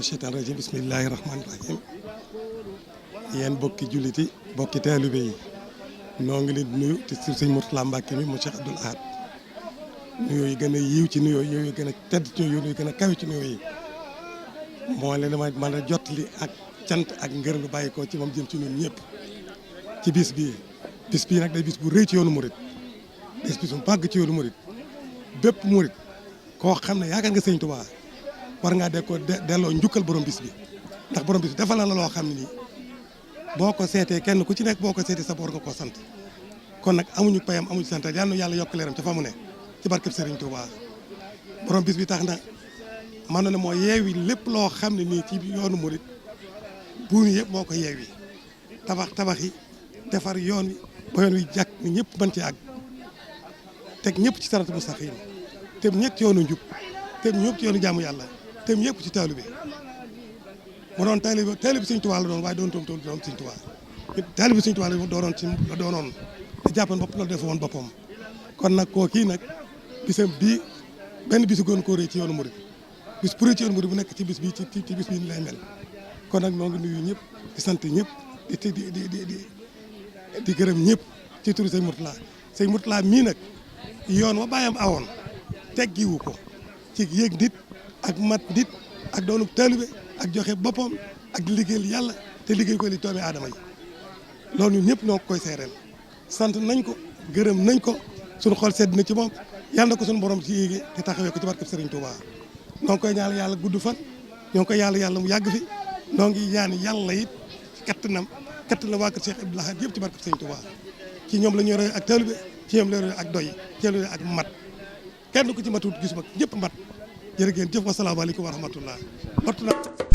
mina sheytaan rajim bismillahi rahmaani rahim yéen bokki julliti bokki taalibe yi noo ngi leen di nuyu te si sëñ Mourtala Mbacke mi mu Cheikh Abdoul Ahad nuyoo yi gën a yiw ci nuyoo yooyu yi gën a tedd ci nuyoo yi gën a kawe ci nuyoo yi moo leen ma mën a jottali ak cant ak ngërëm lu bàyyi ko ci moom jëm ci ñun ñëpp ci bis bii nag day bis bu rëy ci yoonu murit bis bu màgg ci yoonu murit bépp murit koo xam ne yaakaar nga sëñ Tuubaa war ngaa delloo njukkal borom bis bi ndax borom bis bi defal na la loo xam ne nii boo ko seetee kenn ku ci nekk boo ko seetee sa boor nga koo sant kon nag amuñu payam amuñu sant yal na yàlla yokk leeram ca fa mu ne ci barkeb Sëriñ Tuubaa borom bis bi tax na man na ne moo yeewi lépp loo xam ne nii ci yoonu murit buuni yëpp moo ko yeewi tabax yi defar yoon wi ba yoon wi jàkk ni ñëpp mën ci àgg teg ñëpp ci saratu mustaqim te ñëpp ci yoonu njub te ñëpp ci yoonu jaamu yàlla te ñëpp ci taalibe mu doon taalibe Sëñ Tuubaa la doon waaye doon Sëñ Tuubaa taalibe Sëñ Tuubaa la doonoon te jàppoon bopp loolu defe woon boppam kon nag koo kii nag bisam bii benn bisu gën koo rëy ci yoonu murit bis bu rëy ci yoonu murit bu nekk ci bis bii ci bis bii ni lay mel kon nag noo ngi nuyu ñëpp di sant ñëpp di gërëm ñëpp ci turu Sëñ Mourtala mii nag yoon wa bàyyam awoon teggiwu ko ci yéeg nit ak mat nit ak doonu taalibe ak joxe boppam ak di liggéeyal yàlla te liggéey ko li doomi aadama yi loolu ñun ñëpp ñoo koy seereel sant nañ ko gërëm nañ ko suñu xol sedd na ci moom yàlla na ko suñu borom ci yéege te taxawee ko ci barkeb Sëriñ Tuubaa ñoo ngi koy ñaan yàlla gudd fan ñoo ngi koy yàlla mu yàgg fi ñoo ngi ñaan yàlla it kattanam waa kër Cheikh Abdoul Ahad yëpp ci barkeb Sëriñ Tuubaa ci ñoom la ñu roy ak taalibe ci ñoom la ñu roy ak doy ci ñoom la ñu roy ak mat kenn ku ci matut gisuma ñëpp mat jërë ngeen jëf wasalaamaaleykum wa rahmatullah